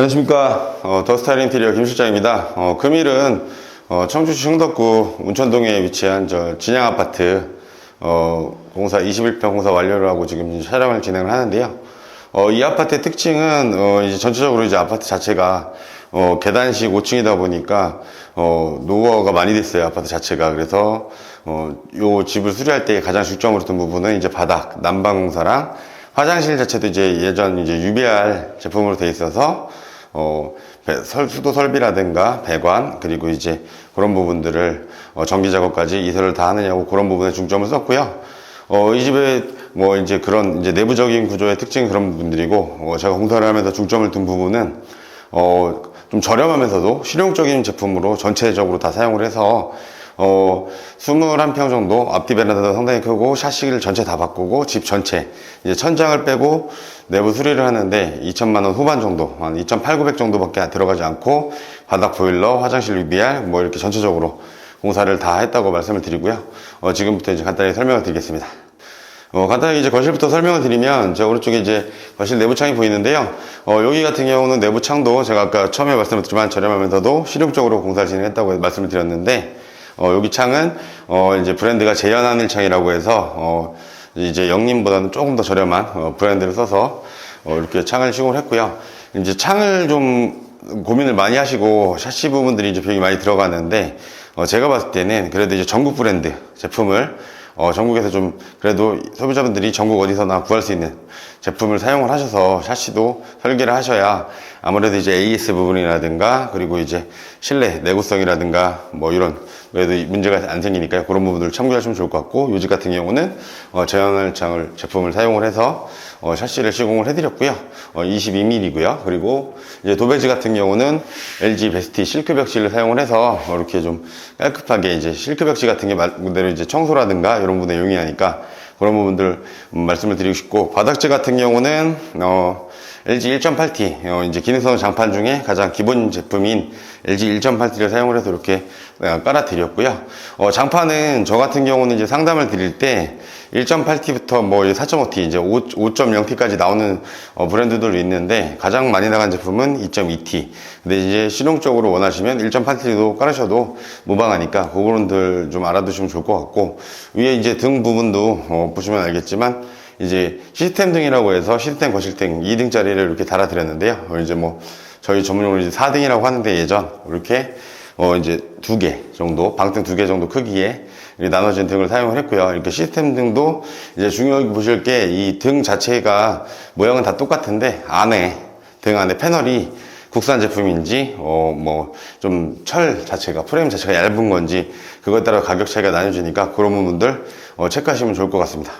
안녕하십니까. 더스타일 인테리어 김 실장입니다. 금일은 청주시 흥덕구 운천동에 위치한 진양 아파트 공사 21평 공사 완료를 하고 지금 촬영을 진행을 하는데요. 이 아파트의 특징은 이제 전체적으로 이제 아파트 자체가 계단식 5층이다 보니까 노후화가 많이 됐어요, 아파트 자체가. 그래서 요 집을 수리할 때 가장 중점으로 둔 부분은 이제 바닥 난방 공사랑 화장실 자체도 이제 예전 이제 UBR 제품으로 되어 있어서 수도 설비라든가 배관 그리고 이제 그런 부분들을 전기 작업까지 이설을 다 하느냐고 그런 부분에 중점을 썼고요. 이 집에 뭐 이제 그런 이제 내부적인 구조의 특징 그런 부분들이고 제가 공사를 하면서 중점을 둔 부분은 좀 저렴하면서도 실용적인 제품으로 전체적으로 다 사용을 해서 21평 정도 앞뒤 베란다도 상당히 크고 샤시를 전체 다 바꾸고 집 전체 이제 천장을 빼고 내부 수리를 하는데 2천만 원 후반 정도 한 2,800 정도밖에 들어가지 않고 바닥 보일러 화장실 UBR 뭐 이렇게 전체적으로 공사를 다 했다고 말씀을 드리고요. 지금부터 이제 간단히 설명을 드리겠습니다. 간단하게 이제 거실부터 설명을 드리면 제 오른쪽에 이제 거실 내부창이 보이는데요. 여기 같은 경우는 내부창도 제가 아까 처음에 말씀드렸지만 저렴하면서도 실용적으로 공사를 진행했다고 말씀을 드렸는데 여기 창은 이제 브랜드가 재현하늘창이라고 해서 이제 영림보다는 조금 더 저렴한 브랜드를 써서 이렇게 창을 시공을 했고요. 이제 창을 좀 고민을 많이 하시고 샤시 부분들이 이제 비용이 많이 들어가는데 제가 봤을 때는 그래도 이제 전국 브랜드 제품을 전국에서 좀 그래도 소비자분들이 전국 어디서나 구할 수 있는 제품을 사용을 하셔서 샤시도 설계를 하셔야 아무래도 이제 AS 부분이라든가 그리고 이제 실내 내구성이라든가 뭐 이런 그래도 문제가 안 생기니까요. 그런 부분들을 참고하시면 좋을 것 같고 요 집 같은 경우는 제형을창을 제품을 사용을 해서 샤시를 시공을 해드렸고요. 22mm고요. 그리고 이제 도배지 같은 경우는 LG 베스티 실크 벽지를 사용을 해서 이렇게 좀 깔끔하게 이제 실크 벽지 같은 게 말 그대로 이제 청소라든가 이런 부분에 용이하니까 그런 부분들 말씀을 드리고 싶고 바닥재 같은 경우는 LG 1.8T 이제 기능성 장판 중에 가장 기본 제품인 LG 1.8T를 사용을 해서 이렇게 깔아 드렸고요. 장판은 저 같은 경우는 이제 상담을 드릴 때 1.8T부터 뭐 4.5T 이제 5.0T까지 나오는 브랜드들도 있는데 가장 많이 나간 제품은 2.2T. 근데 이제 실용적으로 원하시면 1.8T도 깔으셔도 무방하니까 그거를 좀 알아두시면 좋을 것 같고 위에 이제 등 부분도 보시면 알겠지만 이제 시스템 등이라고 해서 시스템 거실등 2등짜리를 이렇게 달아드렸는데요. 이제 뭐 저희 전문용어로 이제 4등이라고 하는데 예전 이렇게 이제 2개 정도 방등 2개 정도 크기에 나눠진 등을 사용을 했고요. 이렇게 시스템 등도 이제 중요하게 보실 게 이 등 자체가 모양은 다 똑같은데 등 안에 패널이 국산 제품인지 뭐 좀 철 자체가 프레임 자체가 얇은 건지 그것에 따라 가격 차이가 나눠지니까 그런 부분들 체크하시면 좋을 것 같습니다.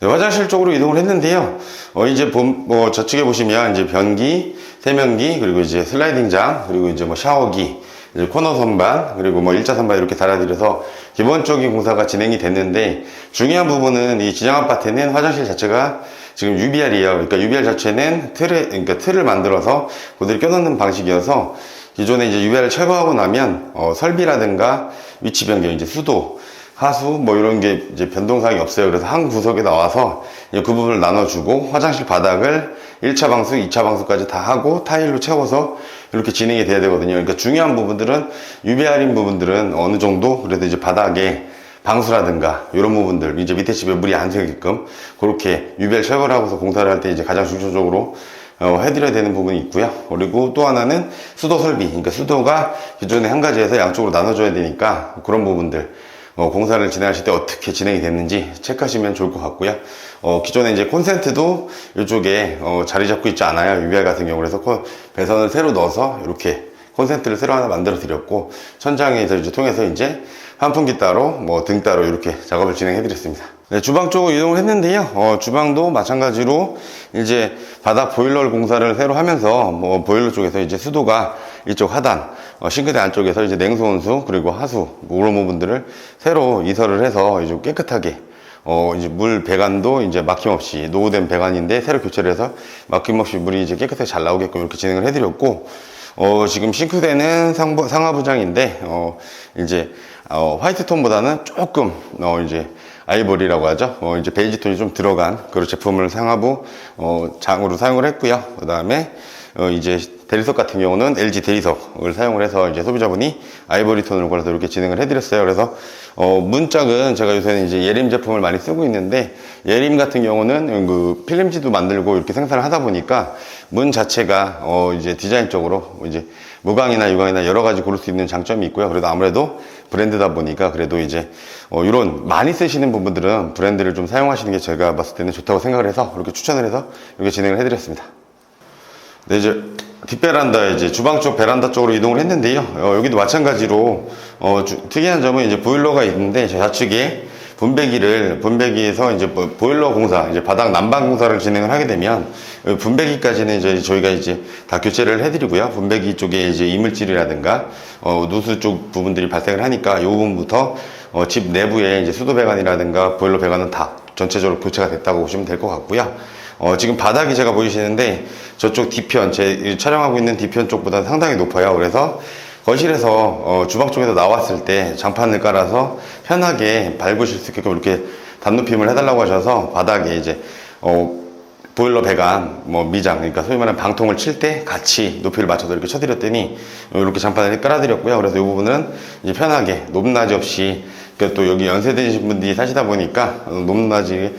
네, 화장실 쪽으로 이동을 했는데요. 이제 저쪽에 보시면 이제 변기, 세면기, 그리고 이제 슬라이딩장, 그리고 이제 뭐 샤워기, 이제 코너 선반, 그리고 뭐 일자 선반 이렇게 달아드려서 기본적인 공사가 진행이 됐는데 중요한 부분은 이 진양 아파트는 화장실 자체가 지금 UBR이에요. 그러니까 UBR 자체는 틀을 만들어서 그대로 껴넣는 방식이어서 기존에 이제 UBR을 철거하고 나면 설비라든가 위치 변경, 이제 수도, 하수 뭐 이런 게 이제 변동사항이 없어요. 그래서 한 구석에 나와서 그 부분을 나눠주고 화장실 바닥을 1차 방수, 2차 방수까지 다 하고 타일로 채워서 이렇게 진행이 돼야 되거든요. 그러니까 중요한 부분들은 UBR인 부분들은 어느 정도 그래도 이제 바닥에 방수라든가 이런 부분들 이제 밑에 집에 물이 안 새게끔 그렇게 UBR 철거를 하고서 공사를 할 때 이제 가장 중점적으로 해드려야 되는 부분이 있고요. 그리고 또 하나는 수도 설비, 그러니까 수도가 기존에 한 가지에서 양쪽으로 나눠줘야 되니까 그런 부분들 공사를 진행하실 때 어떻게 진행이 됐는지 체크하시면 좋을 것 같고요. 기존에 이제 콘센트도 이쪽에 자리 잡고 있지 않아요. UBR 같은 경우. 그래서 배선을 새로 넣어서 이렇게 콘센트를 새로 하나 만들어 드렸고 천장에서 이제 통해서 이제 환풍기 따로 뭐 등 따로 이렇게 작업을 진행해 드렸습니다. 네, 주방 쪽으로 이동을 했는데요. 주방도 마찬가지로 이제 바닥 보일러 공사를 새로 하면서 뭐 보일러 쪽에서 이제 수도가 이쪽 하단 싱크대 안쪽에서 이제 냉수 온수 그리고 하수 그런 부분들을 새로 이설을 해서 이제 깨끗하게 이제 물 배관도 이제 막힘없이 노후된 배관인데 새로 교체를 해서 막힘없이 물이 이제 깨끗하게 잘 나오게끔 이렇게 진행을 해드렸고 지금 싱크대는 상하부장인데 이제 화이트 톤보다는 조금 이제 아이보리라고 하죠. 이제 베이지 톤이 좀 들어간 그런 제품을 상하부 장으로 사용을 했고요. 그 다음에 이제 대리석 같은 경우는 LG 대리석을 사용을 해서 이제 소비자분이 아이보리 톤을 골라서 이렇게 진행을 해드렸어요. 그래서 문짝은 제가 요새는 이제 예림 제품을 많이 쓰고 있는데, 예림 같은 경우는 그 필름지도 만들고 이렇게 생산을 하다 보니까 문 자체가 이제 디자인적으로 이제 무광이나 유광이나 여러 가지 고를 수 있는 장점이 있고요. 그래도 아무래도 브랜드다 보니까 그래도 이제 이런 많이 쓰시는 부분들은 브랜드를 좀 사용하시는 게 제가 봤을 때는 좋다고 생각을 해서 이렇게 추천을 해서 이렇게 진행을 해드렸습니다. 네, 이제 뒷베란다, 이제 주방 쪽 베란다 쪽으로 이동을 했는데요. 여기도 마찬가지로 특이한 점은 이제 보일러가 있는데, 좌측에 분배기에서 이제 보일러 공사, 이제 바닥 난방 공사를 진행을 하게 되면 분배기까지는 이제 저희가 이제 다 교체를 해드리고요. 분배기 쪽에 이제 이물질이라든가 누수 쪽 부분들이 발생을 하니까 이 부분부터 집 내부에 이제 수도 배관이라든가 보일러 배관은 다 전체적으로 교체가 됐다고 보시면 될 것 같고요. 지금 바닥이 제가 보이시는데 저쪽 뒤편, 제 촬영하고 있는 뒤편 쪽보다 상당히 높아요. 그래서 거실에서 주방 쪽에서 나왔을 때 장판을 깔아서 편하게 밟으실 수 있게끔 이렇게 단높임을 해달라고 하셔서 바닥에 이제 보일러 배관 미장, 그러니까 소위 말하는 방통을 칠 때 같이 높이를 맞춰서 이렇게 쳐드렸더니 이렇게 장판을 깔아드렸고요. 그래서 이 부분은 이제 편하게 높낮이 없이, 또 여기 연세드신 분들이 사시다 보니까 높낮이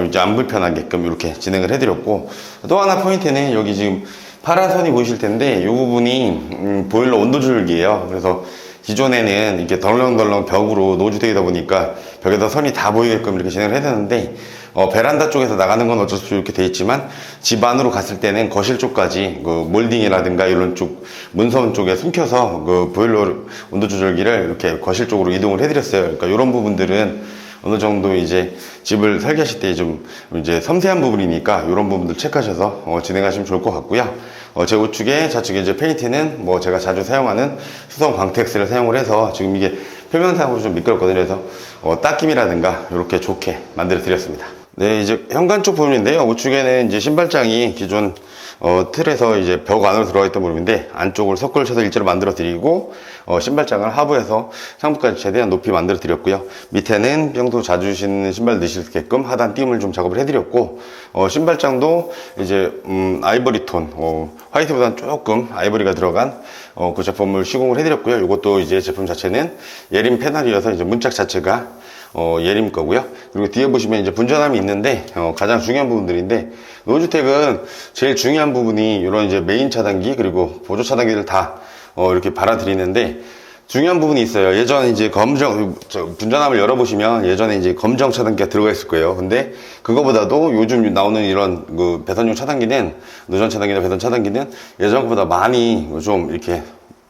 이제 안 불편하게끔 이렇게 진행을 해드렸고, 또 하나 포인트는 여기 지금 파란 선이 보이실 텐데 이 부분이 보일러 온도 조절기예요. 그래서 기존에는 이렇게 덜렁덜렁 벽으로 노후되다 보니까 벽에다 선이 다 보이게끔 이렇게 진행을 해야 되는데, 베란다 쪽에서 나가는 건 어쩔 수 없이 이렇게 돼 있지만 집 안으로 갔을 때는 거실 쪽까지 그 몰딩이라든가 이런 쪽 문선 쪽에 숨겨서 그 보일러 온도 조절기를 이렇게 거실 쪽으로 이동을 해드렸어요. 그러니까 이런 부분들은 어느 정도 이제 집을 설계하실 때 좀 이제 섬세한 부분이니까 이런 부분들 체크하셔서 진행하시면 좋을 것 같고요. 제 우측에 좌측에 이제 페인트는 제가 자주 사용하는 수성 광택스를 사용을 해서 지금 이게 표면상으로 좀 미끄럽거든요. 그래서 닦임이라든가 이렇게 좋게 만들어 드렸습니다. 네, 이제 현관 쪽 부분인데요. 우측에는 이제 신발장이 기존 틀에서 이제 벽 안으로 들어가 있던 부분인데, 안쪽을 석고를 쳐서 일자로 만들어 드리고 신발장을 하부에서 상부까지 최대한 높이 만들어 드렸고요. 밑에는 평소 자주 신는 신발 넣으실 수 있게끔 하단 띄움을 좀 작업을 해 드렸고, 신발장도 이제 아이보리 톤, 화이트보다는 조금 아이보리가 들어간 그 제품을 시공을 해 드렸고요. 이것도 이제 제품 자체는 예림 패널이어서 이제 문짝 자체가 예림 거고요. 그리고 뒤에 보시면 이제 분전함이 있는데 가장 중요한 부분들인데, 노후주택은 제일 중요한 부분이 이런 이제 메인 차단기 그리고 보조 차단기를 다 이렇게 발아드리는데, 중요한 부분이 있어요. 예전 이제 분전함을 열어보시면 예전에 이제 검정 차단기가 들어가 있을 거예요. 근데 그거보다도 요즘 나오는 이런 그 배선용 차단기는, 누전 차단기나 배선 차단기는 예전 것보다 많이 좀 이렇게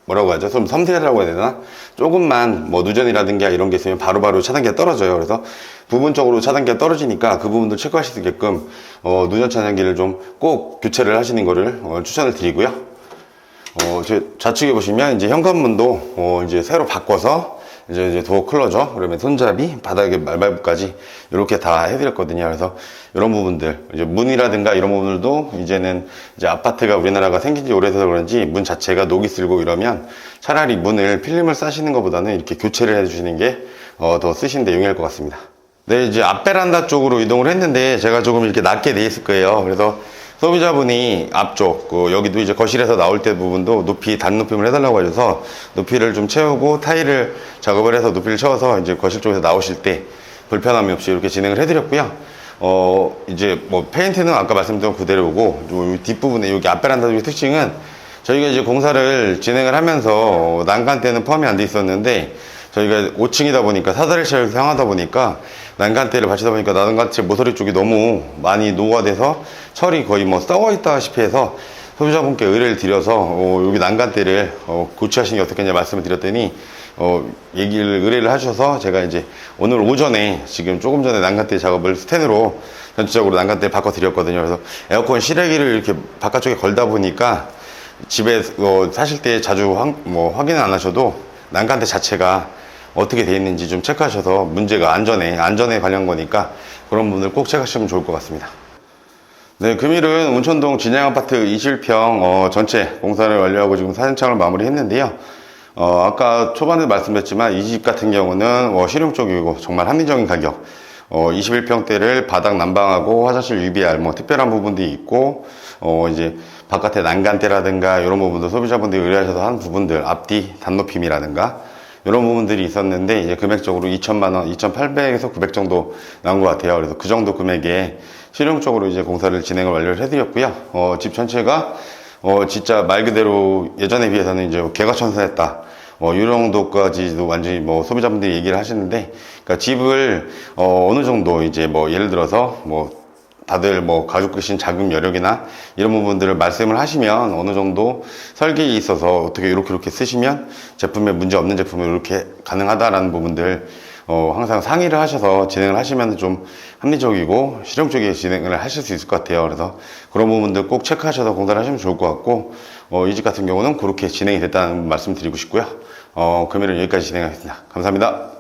뭐라고 하죠? 좀 섬세하다고 해야 되나? 조금만 누전이라든가 이런 게 있으면 바로바로 차단기가 떨어져요. 그래서 부분적으로 차단기가 떨어지니까 그 부분도 체크하실 수 있게끔 누전 차단기를 좀 꼭 교체를 하시는 거를 추천을 드리고요. 제 좌측에 보시면 이제 현관문도 이제 새로 바꿔서 이제 도어 클로저, 그러면 손잡이, 바닥에 말발부까지 이렇게 다 해드렸거든요. 그래서 이런 부분들, 이제 문이라든가 이런 부분들도 이제는 이제 아파트가 우리나라가 생긴 지 오래돼서 그런지 문 자체가 녹이 슬고 이러면 차라리 문을 필름을 싸시는 것보다는 이렇게 교체를 해주시는 게 더 쓰시는데 용이할 것 같습니다. 네, 이제 앞베란다 쪽으로 이동을 했는데 제가 조금 이렇게 낮게 돼 있을 거예요. 그래서 소비자분이 앞쪽, 여기도 이제 거실에서 나올 때 부분도 높이, 단높임을 해달라고 하셔서 높이를 좀 채우고 타일을 작업을 해서 높이를 채워서 이제 거실 쪽에서 나오실 때 불편함이 없이 이렇게 진행을 해드렸고요. 이제 페인트는 아까 말씀드린 그대로고, 뒷부분에 여기 앞베란다의 특징은 저희가 이제 공사를 진행을 하면서 난간대는 포함이 안 돼 있었는데, 저희가 5층이다 보니까 사다리차를 사용하다 보니까 난간대를 받치다 보니까 난간대 모서리 쪽이 너무 많이 노화돼서 철이 거의 썩어 있다시피 해서 소비자분께 의뢰를 드려서 여기 난간대를 교체하시는 게 어떻겠냐 말씀을 드렸더니 의뢰를 하셔서 제가 이제 오늘 오전에 지금 조금 전에 난간대 작업을 스텐으로 전체적으로 난간대를 바꿔 드렸거든요. 그래서 에어컨 실외기를 이렇게 바깥쪽에 걸다 보니까 집에 사실 때 자주 확인을 안 하셔도 난간대 자체가 어떻게 되어 있는지 좀 체크하셔서 문제가 안전에 관련 거니까 그런 부분을 꼭 체크하시면 좋을 것 같습니다. 네, 금일은 운천동 진양아파트 21평 전체 공사를 완료하고 지금 사진창을 마무리했는데요. 아까 초반에 말씀드렸지만 이 집 같은 경우는 실용 쪽이고 정말 합리적인 가격, 21평대를 바닥 난방하고 화장실 UBR 특별한 부분도 있고 이제 바깥에 난간대라든가 이런 부분도 소비자분들이 의뢰하셔서 한 부분들, 앞뒤 단높임이라든가 이런 부분들이 있었는데 이제 금액적으로 2천만 원, 2,800에서 900 정도 나온 것 같아요. 그래서 그 정도 금액에 실용적으로 이제 공사를 진행을 완료를 해드렸고요. 집 전체가 진짜 말 그대로 예전에 비해서는 이제 개과천선했다. 이 정도까지도 완전히 뭐 소비자분들이 얘기를 하시는데, 그러니까 집을 어느 정도 이제 뭐 예를 들어서 뭐 다들 뭐 가지고 계신 자금 여력이나 이런 부분들을 말씀을 하시면 어느 정도 설계에 있어서 어떻게 이렇게 쓰시면 제품에 문제 없는 제품을 이렇게 가능하다라는 부분들 항상 상의를 하셔서 진행을 하시면 좀 합리적이고 실용적이게 진행을 하실 수 있을 것 같아요. 그래서 그런 부분들 꼭 체크하셔서 공사를 하시면 좋을 것 같고, 이 집 같은 경우는 그렇게 진행이 됐다는 말씀 드리고 싶고요. 금일은 여기까지 진행하겠습니다. 감사합니다.